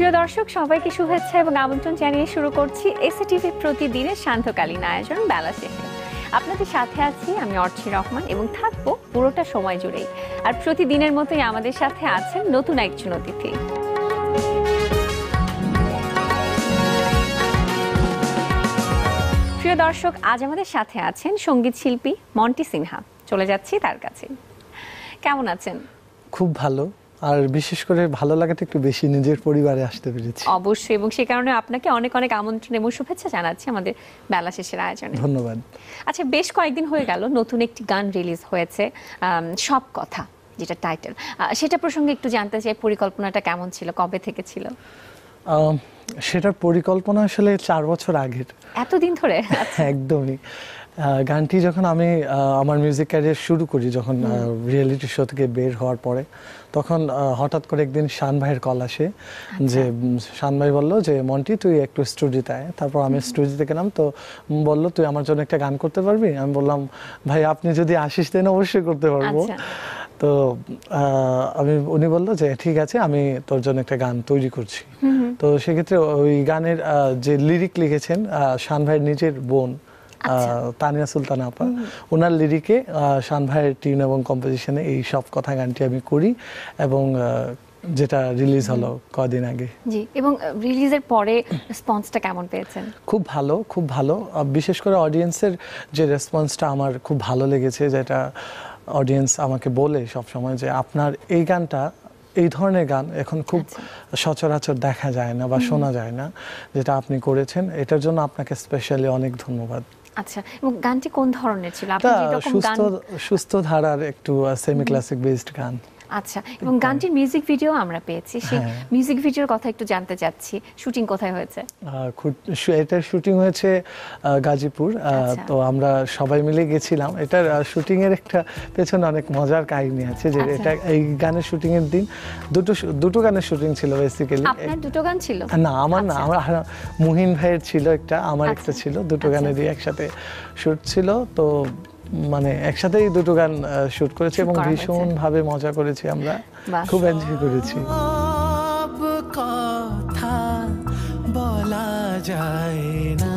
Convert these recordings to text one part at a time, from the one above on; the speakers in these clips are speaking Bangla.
প্রিয় দর্শক সবাইকে শুভেচ্ছা এবং আমন্ত্রণ জানিয়ে শুরু করছি এসএটিভি প্রতিদিনের শান্তকালীন আয়োজন বেলা শেষে। আপনাদের সাথে আছি আমি অর্চি রহমান এবং থাকবো পুরোটা সময় জুড়েই। আর প্রতিদিনের মতোই আমাদের সাথে আছেন নতুন একজন অতিথি। প্রিয় দর্শক, আজ আমাদের সাথে আছেন সঙ্গীত শিল্পী মন্টি সিনহা। চলে যাচ্ছি তার কাছে। কেমন আছেন? খুব ভালো, আর বিশেষ করে ভালো লাগাটা একটু বেশি নিজের পরিবারে আসতে পেরেছি। অবশ্যই, এবং সে কারণে আপনাকে অনেক অনেক আমন্ত্রণ এবং শুভেচ্ছা জানাচ্ছি আমাদের বেলা শেষের আয়োজনে। ধন্যবাদ। আচ্ছা, বেশ কয়েকদিন হয়ে গেল নতুন একটি গান রিলিজ হয়েছে, সব কথা, যেটা টাইটেল, সেটা প্রসঙ্গে একটু জানতে চাই। পরিকল্পনাটা কেমন ছিল, কবে থেকে ছিল? সেটার পরিকল্পনা আসলে 4 বছর আগের। এতদিন ধরে? একদমই। গানটি যখন আমি আমার মিউজিক ক্যারিয়ার শুরু করি, যখন রিয়েলিটি শো থেকে বের হওয়ার পরে, তখন হঠাৎ করে একদিন শান ভাইয়ের কল আসে যে শান ভাই বললো যে মন্টি তুই একটু স্টুডিওতে আয়। তারপর আমি স্টুডিওতে গেলাম, তো বললো তুই আমার জন্য একটা গান করতে পারবি? আমি বললাম ভাই আপনি যদি আসিস দেন অবশ্যই করতে পারবো। তো উনি বললো যে ঠিক আছে, আমি তোর জন্য একটা গান তৈরি করছি। তো সেক্ষেত্রে ওই গানের যে লিরিক লিখেছেন শান ভাইয়ের নিজের বোন তানিয়া সুলতানা আপা, ওনার লিরিকে শান ভাইয়ের টিউন এবং কম্পোজিশনে এই সব কথা গানটি আমি করি, এবং যেটা রিলিজ হলো কদিন আগে। জি, এবং রিলিজের পরে রেসপন্সটা কেমন পেয়েছেন? খুব ভালো, খুব ভালো। বিশেষ করে অডিয়েন্সের যে রেসপন্সটা আমার খুব ভালো লেগেছে, যেটা অডিয়েন্স আমাকে বলে সবসময় যে আপনার এই গানটা, এই ধরনের গান এখন খুব সচরাচর দেখা যায় না বা শোনা যায় না, যেটা আপনি করেছেন, এটার জন্য আপনাকে স্পেশালি অনেক ধন্যবাদ। আচ্ছা, এবং গানটি কোন ধরনের ছিল? আপনি যেরকম গান, সুস্থ ধারার একটু সেমি ক্লাসিক বেসড গান। আচ্ছা, এবং গানটির মিউজিক ভিডিও আমরা পেয়েছি। সেই মিউজিক ভিডিওর কথা একটু জানতে চাচ্ছি। শুটিং কোথায় হয়েছে? এটার শুটিং হয়েছে গাজীপুর। তো আমরা সবাই মিলে গেছিলাম। এটার শুটিং এর একটা পেছনে অনেক মজার কাহিনী আছে, যে এটা এই গানের শুটিং এর দিন দুটো গানের শুটিং ছিল বেসিক্যালি। আপনার দুটো গান ছিল? না, আমার না, আমার মুহিন ভাইয়ের ছিল একটা, আমার একটা ছিল। দুটো গানেরই একসাথে শুট ছিল। তো মানে একসাথেই দুটো গান শুট করেছি এবং ভীষণ ভাবে মজা করেছি, আমরা খুব এনজয় করেছি। কথা বলা যায় না,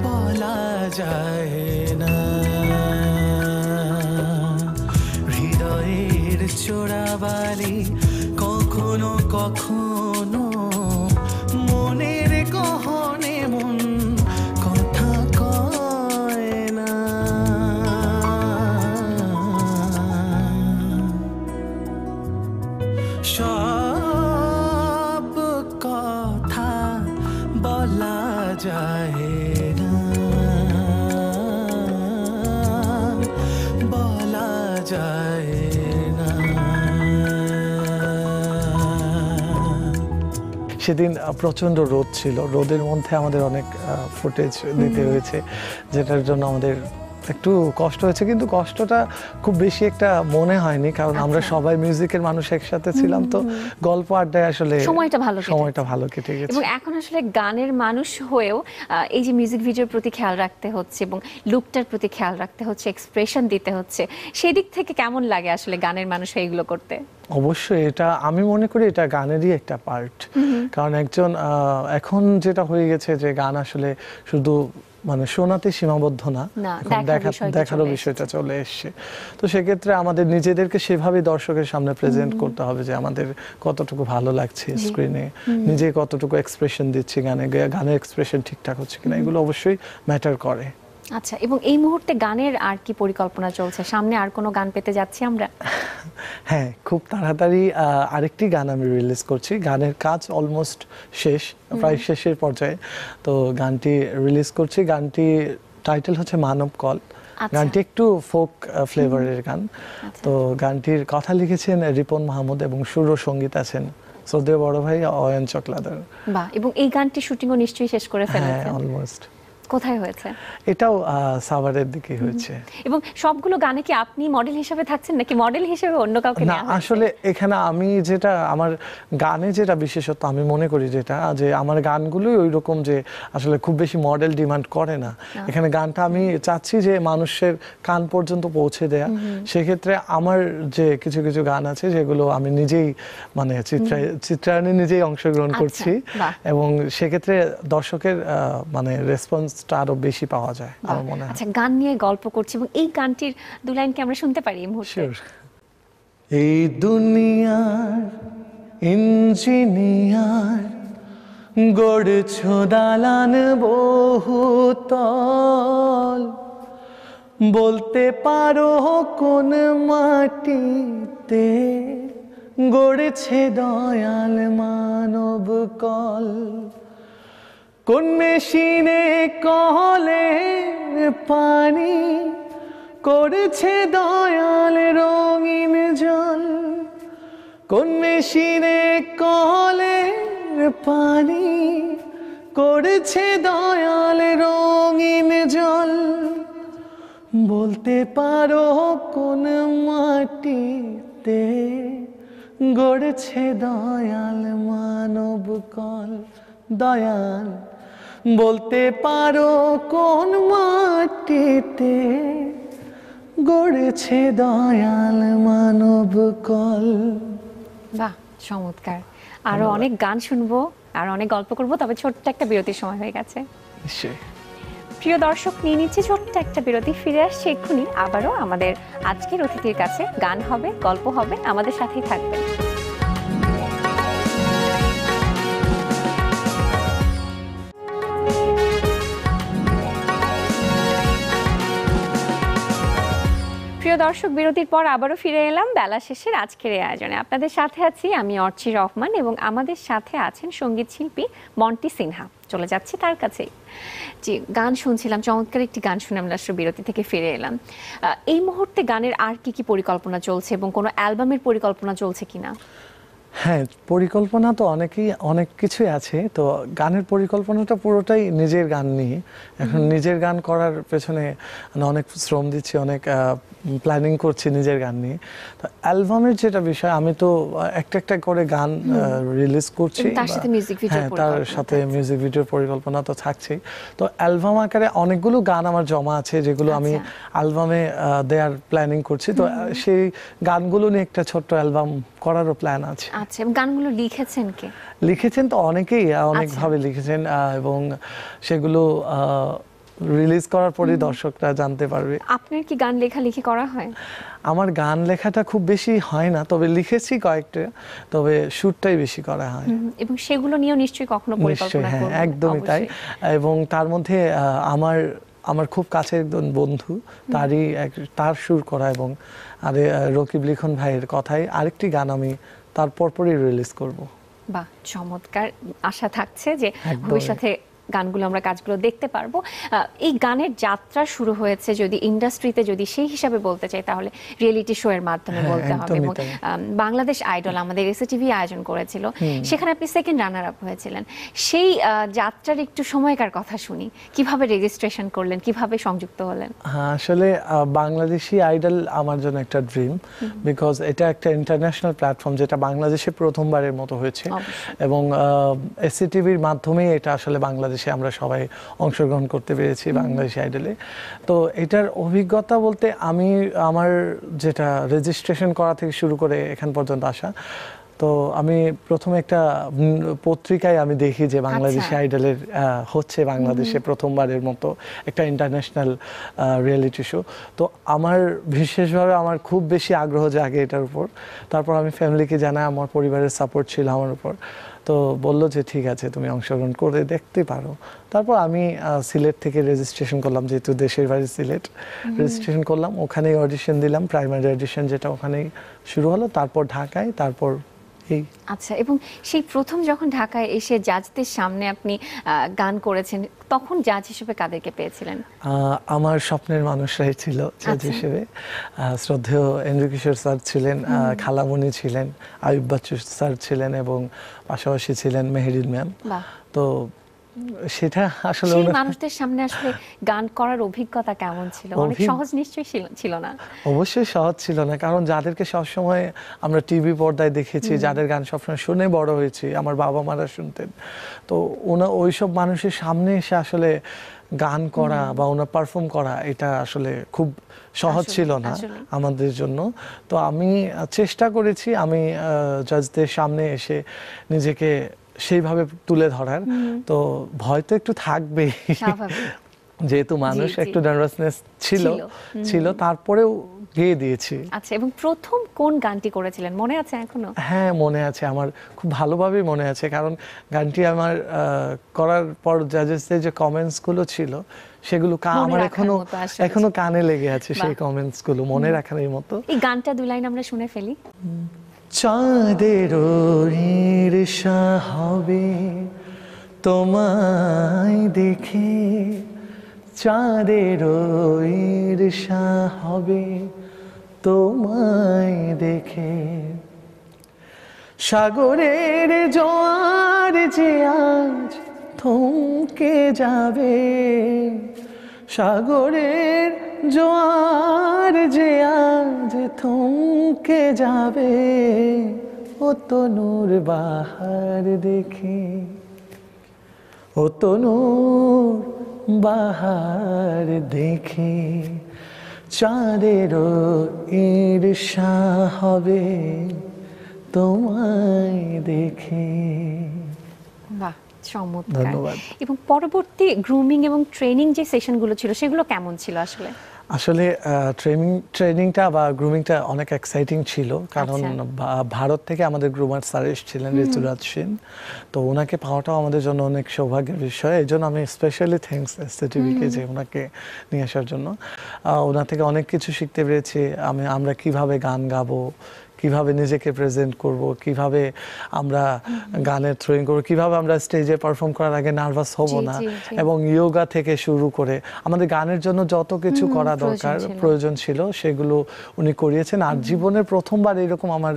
বলা যায় না, হৃদয়ের চোরাবালি কখনো কখনো মনের গহনে মন কথা কয় না। সব কথা বলা যায় না, বলা যায় না। সেদিন প্রচণ্ড রোদ ছিল, রোদের মধ্যে আমাদের অনেক ফুটেজ দিতে হয়েছে, যেটার জন্য আমাদের একটু কষ্ট হয়েছে, কিন্তু কষ্টটা খুব বেশি একটা মনে হয়নি, কারণ আমরা সবাই মিউজিকের মানুষ একসাথে ছিলাম। তো গল্প আড্ডায় আসলে সময়টা ভালো কেটে গেছে। এবং এখন আসলে গানের মানুষ হয়েও এই যে মিউজিক ভিডিওর প্রতি খেয়াল রাখতে হচ্ছে এবং লুকটার প্রতি খেয়াল রাখতে হচ্ছে, এক্সপ্রেশন দিতে হচ্ছে, সেই দিক থেকে কেমন লাগে আসলে গানের মানুষ হয়ে এগুলো করতে? অবশ্যই, এটা আমি মনে করি এটা গানেরই একটা পার্ট। কারণ একজন এখন যেটা হয়ে গেছে যে গান আসলে শুধু মানে শোনাতে সীমাবদ্ধ না, দেখারও বিষয়টা চলে এসছে। তো সেক্ষেত্রে আমাদের নিজেদেরকে সেভাবে দর্শকের সামনে প্রেজেন্ট করতে হবে, যে আমাদের কতটুকু ভালো লাগছে স্ক্রিনে, নিজে কতটুকু এক্সপ্রেশন দিচ্ছি গানে, গানের এক্সপ্রেশন ঠিকঠাক হচ্ছে কিনা, এগুলো অবশ্যই ম্যাটার করে। আচ্ছা, এবং এই মুহূর্তে গানের আর কি পরিকল্পনা চলছে? সামনে আর কোনো গান পেতে যাচ্ছি আমরা? হ্যাঁ, খুব তাড়াতাড়ি আরেকটি গান আমি রিলিজ করছি। গানের কাজ অলমোস্ট শেষ, প্রায় শেষের পর্যায়ে। তো গানটি রিলিজ করছি। গানটি টাইটেল হচ্ছে মানব কল। গানটি একটু ফোক ফ্লেভারের গান। তো গানটির কথা লিখেছেন রিপন মাহমুদ এবং সুর ও সঙ্গীত আছেন শ্রদ্ধেয় বড় ভাই অয়ন চকলাদার। বাহ, এবং এই গানটি শুটিংও নিশ্চয়ই শেষ করে ফেলেছেন? হ্যাঁ, অলমোস্ট। কোথায় হয়েছে? এটাও সাভারের দিকে হয়েছে। এবং সবগুলো গানে কি আপনি মডেল হিসেবে থাকছেন নাকি মডেল হিসেবে অন্য কাউকে না, নেওয়া হয়েছে? আসলে এখানে আমি যেটা আমার গানে যেটা বিশেষত্ব আমি মনে করি যেটা যে আমার গানগুলোই ওই রকম যে আসলে খুব বেশি মডেল ডিমান্ড করে না। এখানে গানটা আমি চাচ্ছি যে মানুষের কান পর্যন্ত পৌঁছে দেয়া। সেক্ষেত্রে আমার যে কিছু কিছু গান আছে যেগুলো আমি নিজেই মানে চিত্রায়নে নিজেই অংশগ্রহণ করছি, বাহ। এবং সেক্ষেত্রে দর্শকের মানে রেসপন্সটা আরো বেশি পাওয়া যায় আমার মনে হয়। আচ্ছা, গান নিয়ে গল্প করছি এবং এই গানটির দু লাইন কি আমরা শুনতে পারি এই মুহূর্তে? Sure. এই দুনিয়ার ইঞ্জিনিয়ার গড়ছো দালান বহুতল, বলতে পারো কোন মাটিতে গড়েছে দয়াল মানব কল, কোন মেশিনে কলে পানি করেছে দয়াল রঙিন জল, কোন মেশিনে কলে পানি করেছে দয়াল রঙিন জল, বলতে পারো কোন মাটিতে গড়েছে দয়াল মানব কল, দয়াল বলতে পারো কোন মাটিতে গড়েছে দয়াল মানব কল। বাহ, চমৎকার। আরো অনেক গান শুনবো আর অনেক গল্প করবো, তবে ছোট্ট একটা বিরতির সময় হয়ে গেছে। নিশ্চয়ই। প্রিয় দর্শক, নিয়ে নিচ্ছে ছোট্ট একটা বিরতি, ফিরে আসছে এক্ষুনি আবারও আমাদের আজকের অতিথির কাছে। গান হবে, গল্প হবে, আমাদের সাথেই থাকবেন। প্রিয় দর্শক, বিরতির পর আবারও ফিরে এলাম বেলা শেষের আজকের এই আয়োজনে। আপনাদের সাথে আছি আমি অর্চি রহমান এবং আমাদের সাথে আছেন সঙ্গীত শিল্পী মন্টি সিনহা। চলে যাচ্ছি তার কাছেই। জি, গান শুনছিলাম, চমৎকার একটি গান শুনে আমরা বিরতি থেকে ফিরে এলাম। এই মুহূর্তে গানের আর কি কি পরিকল্পনা চলছে এবং কোনো অ্যালবামের পরিকল্পনা চলছে কিনা? হ্যাঁ, পরিকল্পনা তো অনেক কিছুই আছে। তো গানের পরিকল্পনাটা পুরোটাই নিজের গান নিয়ে। এখন নিজের গান করার পেছনে অনেক শ্রম দিচ্ছি, অনেক প্ল্যানিং করছি নিজের গান নিয়ে। তো অ্যালবামের যেটা বিষয়, আমি তো একটা করে গান রিলিজ করছি, তার সাথে মিউজিক ভিডিও, হ্যাঁ তার সাথে মিউজিক ভিডিওর পরিকল্পনা তো থাকছেই। তো অ্যালবাম আকারে অনেকগুলো গান আমার জমা আছে যেগুলো আমি অ্যালবামে দেওয়ার প্ল্যানিং করছি। তো সেই গানগুলো নিয়ে একটা ছোট্ট অ্যালবাম করারও প্ল্যান আছে। আচ্ছা, গানগুলো লিখেছেন কে? লিখেছেন তো অনেকেই, অনেকভাবে লিখেছেন, এবং সেগুলো রিলিজ করার পরে দর্শকরা জানতে পারবে। আপনার কি গান লেখালেখি করা হয়? আমার গান লেখাটা খুব বেশি হয় না, তবে লিখেছি কয়েকটা, তবে শুটটাই বেশি করা হয়। এবং সেগুলো নিয়েও নিশ্চয়ই কখনো পরিকল্পনা করবেন? হ্যাঁ, একদমই তাই। এবং তার মধ্যে আমার খুব কাছের একজন বন্ধু, তার সুর করা এবং রকিব লিখন ভাইয়ের কথায় আরেকটি গান আমি তার পরপরই রিলিজ করব। বাহ, চমৎকার। আশা থাকছে যে ভবিষ্যতে গানগুলো আমরা কাজগুলো দেখতে পারবো। এই গানের যাত্রা শুরু হয়েছে যদি ইন্ডাস্ট্রিতে যদি সেই হিসাবে বলতে চাই তাহলে রিয়েলিটি শো এর মাধ্যমে বলতে হবে। এবং বাংলাদেশ আইডল আমাদের এসএটিভি আয়োজন করেছিল, সেখানে আপনি সেকেন্ড রানার আপ হয়েছিলেন। সেই যাত্রার একটু সময়কার কথা শুনি। কিভাবে রেজিস্ট্রেশন করলেন, কিভাবে সংযুক্ত হলেন? আসলে বাংলাদেশি আইডল আমার জন্য একটা ড্রিম, বিকজ এটা একটা ইন্টারন্যাশনাল প্ল্যাটফর্ম যেটা বাংলাদেশে প্রথমবারের মতো হয়েছে, এবং এসএটিভির মাধ্যমে এটা আসলে বাংলাদেশে আমরা সবাই অংশগ্রহণ করতে পেরেছি বাংলাদেশি আইডলে। তো এটার অভিজ্ঞতা বলতে আমার যেটা রেজিস্ট্রেশন করা থেকে শুরু করে এখান পর্যন্ত আসা, তো আমি প্রথমে একটা পত্রিকায় আমি দেখি যে বাংলাদেশি আইডলের হচ্ছে বাংলাদেশে প্রথমবারের মতো একটা ইন্টারন্যাশনাল রিয়েলিটি শো। তো আমার বিশেষভাবে আমার খুব বেশি আগ্রহ জাগে এটার উপর। তারপর আমি ফ্যামিলিকে জানাই, আমার পরিবারের সাপোর্ট ছিল আমার উপর। তো বললো যে ঠিক আছে, তুমি অংশগ্রহণ করে দেখতে পারো। তারপর আমি সিলেট থেকে রেজিস্ট্রেশন করলাম, যেহেতু দেশের বাড়ি সিলেট, রেজিস্ট্রেশন করলাম, ওখানেই অডিশন দিলাম, প্রাইমারি অডিশন যেটা ওখানেই শুরু হলো, তারপর ঢাকায়, তারপর এই। আচ্ছা, এবং সেই প্রথম যখন ঢাকায় এসে জাজদের সামনে আপনি গান করেছেন, তখন জাজ হিসেবে কাদেরকে পেয়েছিলেন? আমার স্বপ্নের মানুষরাই ছিল জাজ হিসেবে। শ্রদ্ধেয় এন্ড্রু কিশোর স্যার ছিলেন, খালামণি ছিলেন, আয়ুব বাচ্চু স্যার ছিলেন, এবং পাশাপাশি ছিলেন মেহেরিন ম্যাম। তো সেটা আসলে সেই মানুষদের সামনে আসলে গান করার অভিজ্ঞতা কেমন ছিল? অনেক সহজ নিশ্চয়ই ছিল না। অবশ্যই সহজ ছিল না, কারণ যাদেরকে সবসময় আমরা টিভি পর্দায় দেখেছি, যাদের গান সবসময় শুনে বড় হয়েছি, আমার বাবা মারা শুনতেন, তো ওইসব মানুষের সামনে এসে আসলে গান করা বা ওনার পারফর্ম করা এটা আসলে খুব সহজ ছিল না আমাদের জন্য। তো আমি চেষ্টা করেছি আমি জাজদের সামনে এসে নিজেকে সেইভাবে তুলে ধরার। তো ভয় তো একটু থাকবেই, যেহেতু মানুষ একটু নার্ভাসনেস ছিল, তারপরেও গেয়ে দিয়েছি। আচ্ছা, এবং প্রথম কোন গানটি করেছিলেন মনে আছে এখনো? হ্যাঁ, মনে আছে, আমার খুব ভালোভাবেই মনে আছে, কারণ গানটি আমার করার পর জাজেসদের যে কমেন্টস গুলো ছিল সেগুলো আমার এখনো কানে লেগে আছে। সেই কমেন্টস গুলো মনে রাখার মতো। এই গানটা দু লাইন আমরা শুনে ফেলি। চাঁদের ঈর্ষা হবে তোমায় দেখে, চাঁদের ঈর্ষা হবে তোমায় দেখে, সাগরের জোয়ার যে আজ থমকে যাবে, সাগরের জোয়ার যে আজ থমকে যাবে, ও তনুর বাহার দেখে, ও তনুর বাহার দেখে, চাঁদেরও ঈর্ষা হবে তোমায় দেখে। বাহ, চমৎকার। এবং পরবর্তী গ্রুমিং এবং ট্রেনিং যে সেশনগুলো ছিল সেগুলো কেমন ছিল আসলে? আসলে ট্রেনিংটা বা গ্রুমিংটা অনেক এক্সাইটিং ছিল, কারণ ভারত থেকে আমাদের গ্রুমার স্যার এসেছিলেন ঋতুরাজ সেন। তো ওনাকে পাওয়াটাও আমাদের জন্য অনেক সৌভাগ্যের বিষয়। এই জন্য আমি স্পেশালি থ্যাঙ্কস এসটিভিকে যে ওনাকে নিয়ে আসার জন্য। ওনার থেকে অনেক কিছু শিখতে পেরেছি। আমরা কিভাবে গান গাবো, কিভাবে নিজেকে প্রেজেন্ট করব, কিভাবে আমরা গানের থ্রোয়িং করব, কিভাবে আমরা স্টেজে পারফর্ম করার আগে নার্ভাস হব না, এবং ইয়োগা থেকে শুরু করে আমাদের গানের জন্য যত কিছু করা দরকার প্রয়োজন ছিল সেগুলো উনি করিয়েছেন। আর জীবনের প্রথমবার এরকম আমার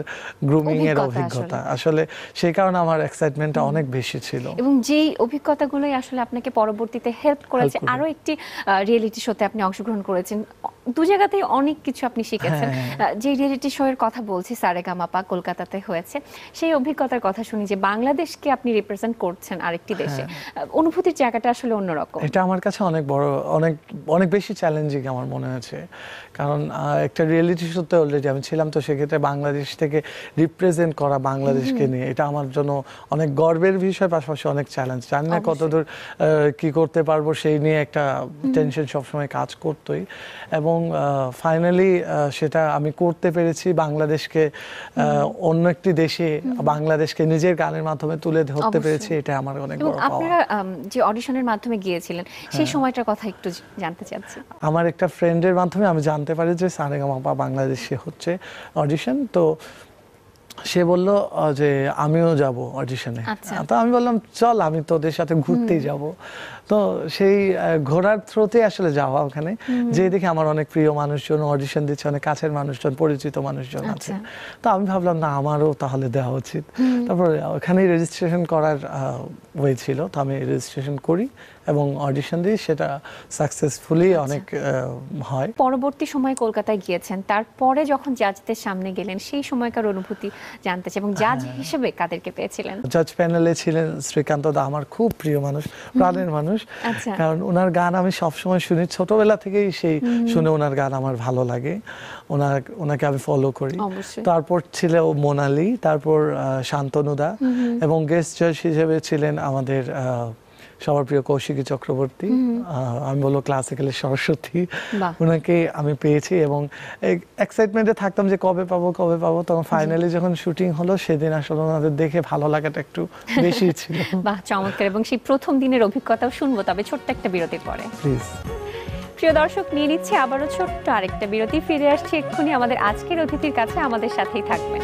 গ্রুমিং এর অভিজ্ঞতা, আসলে সেই কারণে আমার এক্সাইটমেন্টটা অনেক বেশি ছিল। এবং যেই অভিজ্ঞতাগুলোই আসলে আপনাকে পরবর্তীতে হেল্প করেছে। আরো একটি রিয়েলিটি শোতে আপনি অংশগ্রহণ করেছেন, দু জায়গাতেই অনেক কিছু আপনি শিখেছেন। যে রিয়েলিটি শো এর কথা বলছি সারেগামাপা কলকাতাতে হয়েছে, সেই অভিজ্ঞতার কথা শুনি যে বাংলাদেশকে আপনি রিপ্রেজেন্ট করছেন আরেকটি দেশে, অনুভূতির জায়গাটা আসলে অন্যরকম। এটা আমার কাছে অনেক বড়, অনেক বেশি চ্যালেঞ্জিং আমার মনে হয়েছে, কারণ একটা রিয়েলিটি শোতে অলরেডি আমি ছিলাম, তো সেক্ষেত্রে বাংলাদেশ থেকে রিপ্রেজেন্ট করা বাংলাদেশকে নিয়ে এটা আমার জন্য অনেক গর্বের বিষয়, পাশাপাশি অনেক চ্যালেঞ্জ। জানি না কতদূর কি করতে পারবো সেই নিয়ে একটা টেনশন সবসময় কাজ করতোই, এবং ফাইনালি সেটা আমি করতে পেরেছি। বাংলাদেশকে অন্য একটি দেশে বাংলাদেশকে নিজের গানের মাধ্যমে তুলে ধরতে পেরেছি, এটা আমার অনেক বড় পাওয়া। আপনারা যে অডিশনের মাধ্যমে গিয়েছিলেন সেই সময়টার কথা একটু জানতে চাচ্ছি। আমার একটা ফ্রেন্ডের মাধ্যমে আমি জানতে পারি যে সারেগামাপা বাংলাদেশে হচ্ছে অডিশন, তো সে বলল যে আমিও যাব অডিশনে। তো আমি বললাম চল, আমি তোদের সাথে ঘুরতেই যাব। তো সেই ঘোরার থ্রোতে আসলে যাওয়া ওখানে, যে দেখে আমার অনেক প্রিয় মানুষজন অডিশন দিচ্ছে, অনেক কাছের মানুষজন, পরিচিত মানুষজন আছে। তো আমি ভাবলাম না, আমারও তাহলে দেওয়া উচিত। তারপরে ওখানেই রেজিস্ট্রেশন করার হয়েছিল, তো আমি রেজিস্ট্রেশন করি এবং অডিশন দিই, সেটা সাকসেসফুলি অনেক হয়। পরবর্তী সময় কলকাতায় গিয়েছেন, তারপরে যখন জাজদের সামনে গেলেন সেই সময়কার অনুভূতি জানতে চাই, এবং জাজ হিসেবে কাদেরকে পেয়েছিলেন? জাজ প্যানেলে ছিলেন শ্রীকান্ত দা, আমার খুব প্রিয় মানুষ, প্রাণের মানুষ, কারণ ওনার গান আমি সবসময় শুনি, ছোটবেলা থেকেই সেই শুনে ওনার গান আমার ভালো লাগে, ওনাকে আমি ফলো করি। তারপর ছিল মোনালি, তারপর শান্তনু দা, এবং গেস্ট জাজ হিসেবে ছিলেন আমাদের সবার প্রিয় কৌশিকী চক্রবর্তী, আমি বলবো ক্লাসিক্যালের সরস্বতী, ওনাকে আমি পেয়েছি, এবং এক্সাইটমেন্টে থাকতাম যে কবে পাবো। তখন ফাইনালি যখন শুটিং হলো সেদিন আসলে ওনাদের দেখে ভালো লাগাটা একটু বেশি ছিল। বাহ, চমৎকার। এবং সেই প্রথম দিনের অভিজ্ঞতাও শুনবো, তবে ছোট্ট একটা বিরতির পরে। প্লিজ। প্রিয় দর্শক, নিয়ে নিচ্ছে আবারও ছোট্ট আরেকটা বিরতি, ফিরে আসছি এক্ষুনি আমাদের আজকের অতিথির কাছে, আমাদের সাথেই থাকবেন।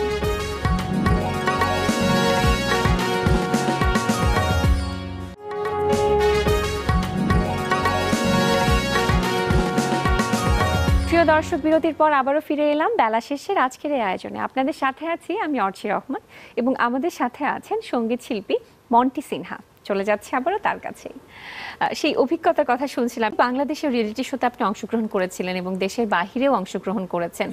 প্রিয় দর্শক, বিরতির পর আবারও ফিরে এলাম বেলা শেষের আজকের এই আয়োজনে। আপনাদের সাথে আছি আমি অর্চি রহমান, এবং আমাদের সাথে আছেন সঙ্গীত শিল্পী মন্টি সিনহা। চলে যাচ্ছে আবারও তার কাছেই। সেই অভিজ্ঞতার কথা শুনছিলাম, বাংলাদেশের রিয়েলিটি শোতে আপনি অংশগ্রহণ করেছিলেন এবং দেশের বাহিরেও অংশগ্রহণ করেছেন।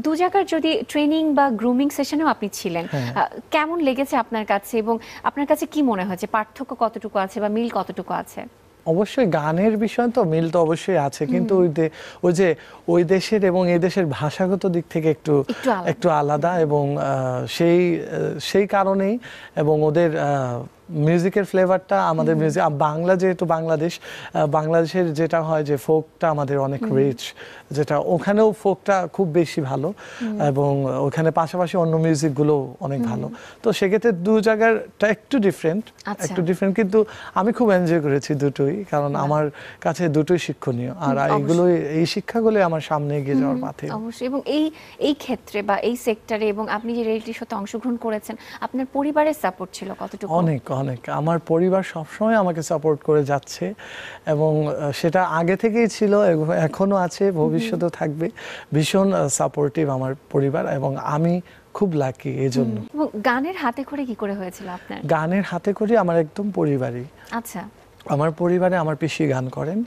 দু জায়গার যদি ট্রেনিং বা গ্রুমিং সেশনেও আপনি ছিলেন, কেমন লেগেছে আপনার কাছে এবং আপনার কাছে কি মনে হয় যে পার্থক্য কতটুকু আছে বা মিল কতটুকু আছে? অবশ্যই গানের বিষয় তো মিল তো অবশ্যই আছে, কিন্তু ওই যে ওই দেশের এবং এই দেশের ভাষাগত দিক থেকে একটু আলাদা, এবং সেই কারণেই এবং ওদের মিউজিকের ফ্লেভারটা আমাদের মিউজিক, বাংলা যেহেতু বাংলাদেশের যেটা হয় যে ফোকটা আমাদের অনেক রিচ, যেটা ওখানেও ফোকটা খুব বেশি ভালো, এবং ওখানে পাশাপাশি অন্য মিউজিকগুলো অনেক ভালো। তো সেক্ষেত্রে দু জায়গাটা একটু ডিফারেন্ট, কিন্তু আমি খুব এনজয় করেছি দুটোই, কারণ আমার কাছে দুটোই শিক্ষণীয়, আর এই শিক্ষাগুলো আমার সামনে এগিয়ে যাওয়ার পথে। অবশ্যই। এবং এই ক্ষেত্রে বা এই সেক্টরে এবং আপনি যে রিয়েলিটি শোতে অংশগ্রহণ করেছেন, আপনার পরিবারের সাপোর্ট ছিল কতটুকু? অনেক। আমার পরিবার সবসময় আমাকে সাপোর্ট করে যাচ্ছে, এবং সেটা আগে থেকেই ছিল, এখনো আছে, ভবিষ্যতেও থাকবে। ভীষণ সাপোর্টিভ আমার পরিবার, এবং আমি খুব লাকি এই জন্য। এবং গানের হাতে করে কি করে হয়েছিল আপনার? গানের হাতে করে আমার একদম পরিবারই। আচ্ছা। আমার পরিবারে আমার পিসি গান করেন,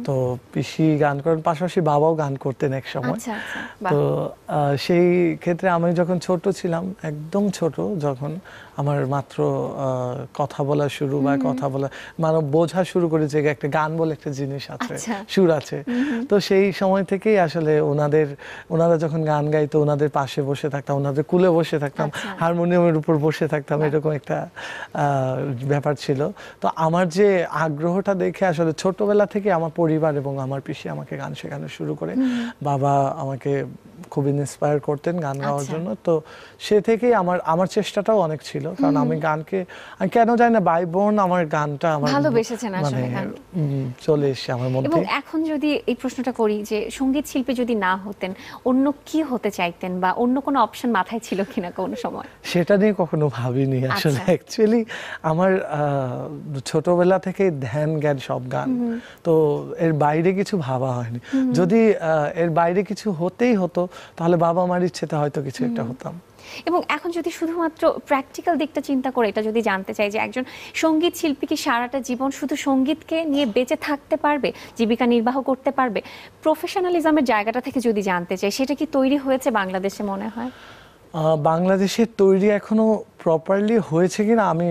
তো পিসি গান করেন, পাশাপাশি বাবাও গান করতেন এক সময়। তো সেই ক্ষেত্রে আমি যখন ছোট ছিলাম, একদম ছোট, যখন আমার মাত্র কথা বলা শুরু বা কথা বলা মানে বোঝা শুরু করে যে একটা গান বলে একটা জিনিস আছে, সুর আছে, তো সেই সময় থেকেই আসলে ওনারা যখন গান গাইতো ওনাদের পাশে বসে থাকতাম, ওনাদের কুলে বসে থাকতাম, হারমোনিয়ামের উপর বসে থাকতাম, এরকম একটা ব্যাপার ছিল। তো আমার যে আগ্রহটা দেখে আসলে ছোটবেলা থেকে আমার পরিবার এবং আমার পিসি আমাকে গান শেখানো শুরু করে। বাবা আমাকে খুব ইন্সপায়ার করতেন গান গাওয়ার জন্য, তো সে থেকেই আমার চেষ্টাটাও অনেক ছিল, কারণ আমি গানকে আমি কেন জানি না বাই বোন আমার গানটা আমার ভালোবেসেছেন আসলে, চলে এসেছে আমার মধ্যে। এবং এখন যদি এই প্রশ্নটা করি যে সঙ্গীত শিল্পী যদি না হতেন অন্য কি হতে চাইতেন, বা অন্য কোনো অপশন মাথায় ছিল কিনা কোনো সময়? সেটা নিয়ে কখনো ভাবিনি আসলে। অ্যাকচুয়ালি আমার ছোটবেলা থেকে ধ্যান জ্ঞান সব গান, তো এর বাইরে কিছু ভাবা হয়নি। যদি এর বাইরে কিছু হতেই হতো তাহলে বাবা মার ইচ্ছেতে হয়তো কিছু একটা হতাম। এবং এখন যদি শুধুমাত্র প্র্যাকটিক্যাল দিকটা চিন্তা করে এটা যদি জানতে চাই যে একজন সঙ্গীত শিল্পী কি সারাটা জীবন শুধু সঙ্গীতকে নিয়ে বেঁচে থাকতে পারবে, জীবিকা নির্বাহ করতে পারবে, প্রফেশনালিজমের জায়গাটা থেকে যদি জানতে চাই, সেটা কি তৈরি হয়েছে বাংলাদেশে মনে হয়? বাংলাদেশের তৈরি এখনো প্রপারলি হয়েছে কিনা আমি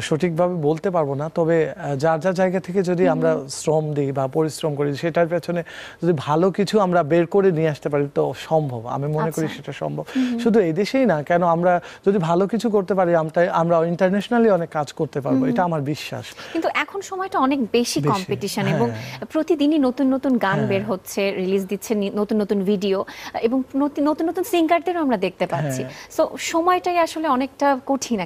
সঠিকভাবে বলতে পারবো না, তবে যার যার জায়গা থেকে যদি আমরা শ্রম দিই বা পরিশ্রম করি, সেটার পেছনে যদি ভালো কিছু আমরা বের করে নিয়ে আসতে পারি তো সম্ভব, আমি মনে করি সেটা সম্ভব। শুধু এই দেশেই না, কেন আমরা যদি ভালো কিছু করতে পারি আমরা ইন্টারন্যাশনালি অনেক কাজ করতে পারবো, এটা আমার বিশ্বাস। কিন্তু এখন সময়টা অনেক বেশি কম্পিটিশন, এবং প্রতিদিনই নতুন নতুন গান বের হচ্ছে, রিলিজ দিচ্ছে নতুন নতুন ভিডিও, এবং নতুন নতুন সিঙ্গারদেরও আমরা দেখতে পাচ্ছি। সো সময়টাই আসলে অনেকটা কঠিন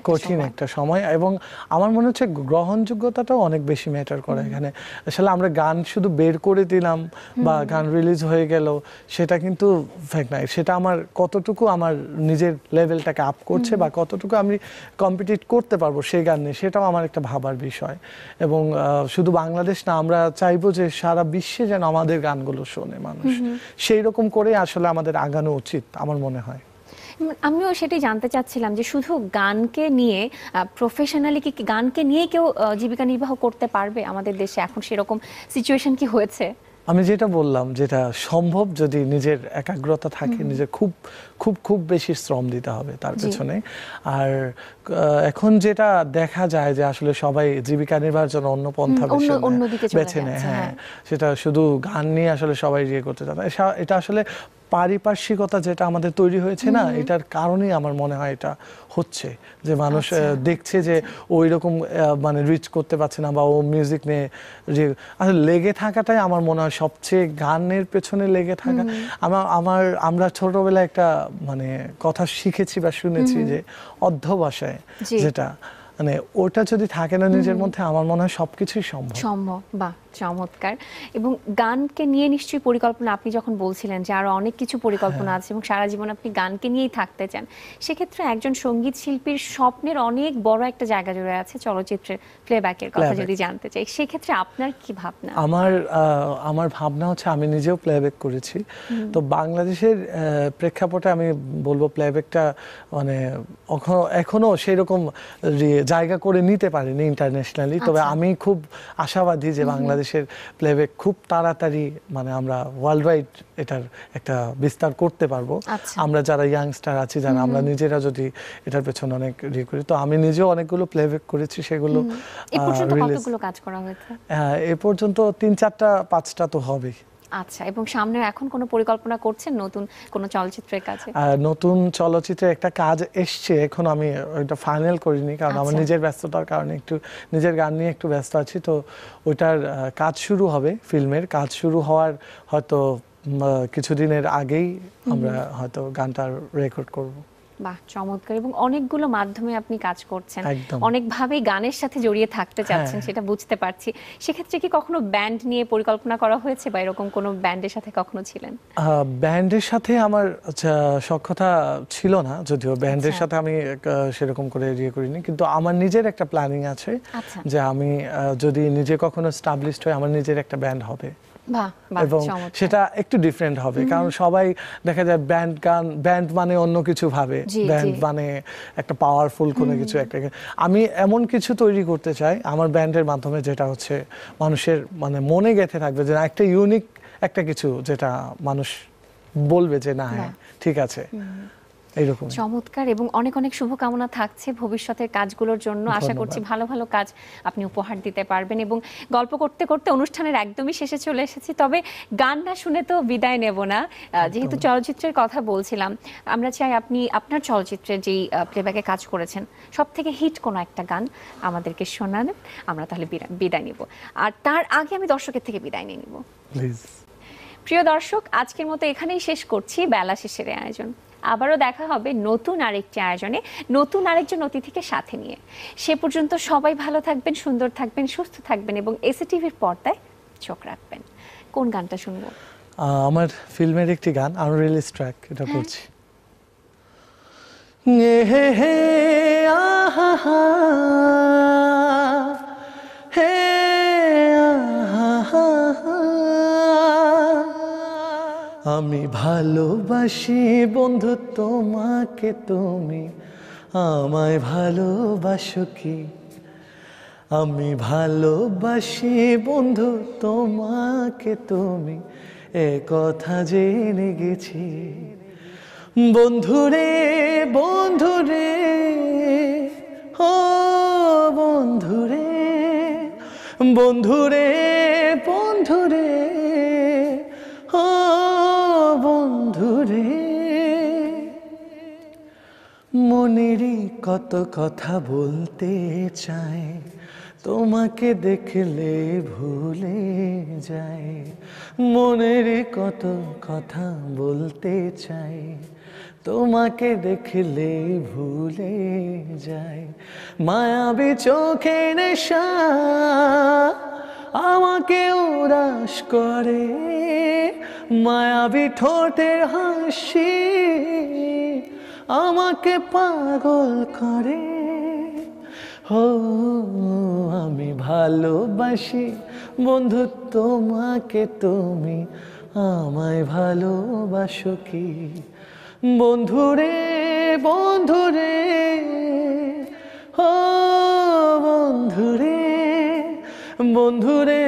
একটা সময়, এবং আমার মনে হচ্ছে গ্রহণযোগ্যতাটাও অনেক বেশি ম্যাটার করে এখানে। আসলে আমরা গান শুধু বের করে দিলাম বা গান রিলিজ হয়ে গেল, সেটা কিন্তু ফ্যাক্ট নাই। সেটা আমার কতটুকু আমার নিজের লেভেলটাকে আপ করছে বা কতটুকু আমি কম্পিটিট করতে পারবো সেই গান নিয়ে, সেটাও আমার একটা ভাবার বিষয়। এবং শুধু বাংলাদেশ না, আমরা চাইবো যে সারা বিশ্বে যেন আমাদের গানগুলো শোনে মানুষ, সেই রকম করে আসলে আমাদের আগানো উচিত আমার মনে হয়। আমিও সেটাই জানতে চাচ্ছিলাম যে শুধু গানকে নিয়ে প্রফেশনালি কি গানকে নিয়ে কেউ জীবিকা নির্বাহ করতে পারবে আমাদের দেশে? এখন সেরকম সিচুয়েশন কি হয়েছে? আমি যেটা বললাম, যেটা সম্ভব, যদি নিজের একাগ্রতা থাকে, নিজের খুব খুব খুব বেশি শ্রম দিতে হবে তার পেছনে। আর এখন যেটা দেখা যায় যে আসলে সবাই জীবিকা নির্বাহের জন্য অন্য পন্থা বেছে নেয়। সেটা শুধু গান নিয়ে আসলে সবাই ইয়ে করতে চায়, এটা আসলে পারিপার্শ্বিকতা যেটা আমাদের তৈরি হয়েছে না, এটার কারণেই আমার মনে হয় এটা হচ্ছে, যে মানুষ দেখছে যে ওই রকম মানে রিচ করতে পারছে না, বা ও মিউজিক নিয়ে যে আসলে লেগে থাকাটাই আমার মনে হয় সবচেয়ে, গানের পেছনে লেগে থাকা। আমরা ছোটবেলায় একটা মানে কথা শিখেছি বা শুনেছি যে অধ্যবসায়, যেটা মানে ওটা যদি থাকে না নিজের মধ্যে, আমার মনে হয় সবকিছুই সম্ভব। বাহ। চমৎকার। এবং গানকে নিয়ে নিশ্চয়ই পরিকল্পনা, আপনি যখন বলছিলেন যে আরো অনেক কিছু পরিকল্পনা আছে এবং সারা জীবন আপনি গানকে নিয়েই থাকতে চান, সেক্ষেত্রে একজন সঙ্গীত শিল্পীর স্বপ্নের অনেক বড় একটা জায়গা জুড়ে আছে চলচ্চিত্রের প্লেব্যাকের কথা যদি জানতে চাই, সেক্ষেত্রে আপনার কি ভাবনা? আমার ভাবনা হচ্ছে, আমি নিজেও প্লেব্যাক করেছি, তো বাংলাদেশের প্রেক্ষাপটে আমি বলবো প্লেব্যাকটা মানে এখনো সেরকম জায়গা করে নিতে পারেনি ইন্টারন্যাশনালি। তবে আমি খুব আশাবাদী যে বাংলাদেশের প্লেব্যাক খুব তাড়াতাড়ি মানে আমরা ওয়ার্ল্ড ওয়াইড এটার একটা বিস্তার করতে পারবো। আমরা যারা ইয়াংস্টার আছি, যারা আমরা নিজেরা যদি এটার পেছনে অনেক ইয়ে করি, তো আমি নিজেও অনেকগুলো প্লেব্যাক করেছি, সেগুলো এ পর্যন্ত কতগুলো কাজ করা হয়েছে? এ পর্যন্ত 3-4টা 5টা তো হবেই। আচ্ছা, এবং সামনে এখন কোনো পরিকল্পনা করছেন নতুন কোনো চলচ্চিত্রের কাছে? নতুন চলচ্চিত্রে একটা কাজ এসছে, এখন আমি ওইটা ফাইনাল করিনি, কারণ আমার নিজের ব্যস্ততার কারণে একটু নিজের গান নিয়ে একটু ব্যস্ত আছি। তো ওইটার কাজ শুরু হবে, ফিল্মের কাজ শুরু হওয়ার হয়তো কিছুদিনের আগেই আমরা হয়তো গানটার রেকর্ড করব। বাহ, চমৎকার। এবং অনেকগুলো মাধ্যমে আপনি কাজ করছেন, অনেকভাবেই গানের সাথে জড়িয়ে থাকতে চাচ্ছেন, সেটা বুঝতে পারছি। সেক্ষেত্রে কি কখনো ব্যান্ড নিয়ে পরিকল্পনা করা হয়েছে, বা এরকম কোনো ব্যান্ডের সাথে কখনো ছিলেন? ব্যান্ডের সাথে আমার সখ্যতা ছিল না, যদিও ব্যান্ডের সাথে আমি সেরকম করে ইয়ে করিনি, কিন্তু আমার নিজের একটা প্ল্যানিং আছে যে আমি যদি নিজে কখনো এস্টাবলিশড হই, আমার নিজের একটা ব্যান্ড হবে। এবং সেটা একটু ডিফারেন্ট হবে, কারণ সবাই দেখা যায় ব্যান্ড মানে অন্য কিছু ভাবে, ব্যান্ড মানে একটা পাওয়ারফুল কোনো কিছু একটা। আমি এমন কিছু তৈরি করতে চাই আমার ব্যান্ডের মাধ্যমে, যেটা হচ্ছে মানুষের মানে মনে গেঁথে থাকবে, যে একটা ইউনিক একটা কিছু, যেটা মানুষ বলবে যে না হ্যাঁ ঠিক আছে। এইরকম চমৎকার। এবং অনেক অনেক শুভকামনা থাকছে ভবিষ্যতের কাজগুলোর জন্য। আশা করছি ভালো ভালো কাজ আপনি উপহার দিতে পারবেন। এবং গল্প করতে করতে অনুষ্ঠানের একদমই শেষে চলে এসেছি, তবে গান না শুনে তো বিদায় নেব না। যেহেতু চলচ্চিত্রের কথা বলছিলাম, আমরা চাই আপনি আপনার চলচ্চিত্রে যেই প্লেব্যাকে কাজ করেছেন সব থেকে হিট কোনো একটা গান আমাদেরকে শোনান, আমরা তাহলে বিদায় নিব। আর তার আগে আমি দর্শকের থেকে বিদায় নিয়ে নিব, প্লিজ। প্রিয় দর্শক, আজকের মতো এখানেই শেষ করছি বেলা শেষের আয়োজন। আবারও দেখা হবে নতুন আরেকটি আয়োজনে, নতুন আরেকজন অতিথিকে সাথে নিয়ে। সে পর্যন্ত সবাই ভালো থাকবেন, সুন্দর থাকবেন, সুস্থ থাকবেন এবং এসএটিভির পর্দায় চোখ রাখবেন। কোন গানটা শুনবো? আমার ফিল্মের একটি গান, আনরিলিজ ট্র্যাক, এটা করছি। হে হে আহা হে আহা, আমি ভালোবাসি বন্ধু তোমাকে, তুমি আমায় ভালোবাসো কি? আমি ভালোবাসি বন্ধু তোমাকে, তুমি এ কথা জেনে গেছি। বন্ধুরে বন্ধুরে ও বন্ধুরে, বন্ধুরে বন্ধুরে ও বন্ধুরে, মনেরই কত কথা বলতে চাই, তোমাকে দেখলে ভুলে যাই। মনেরই কত কথা বলতে চাই, তোমাকে দেখলে ভুলে যাই। মায়াবী চোখে নেশা আমাকে উদাস করে, মায়াবী ঠোঁটের হাসি আমাকে পাগল করে। ও আমি ভালোবাসি বন্ধু তোমাকে, তুমি আমায় ভালোবাসো কি? বন্ধুরে বন্ধুরে ও বন্ধুরে, বন্ধুরে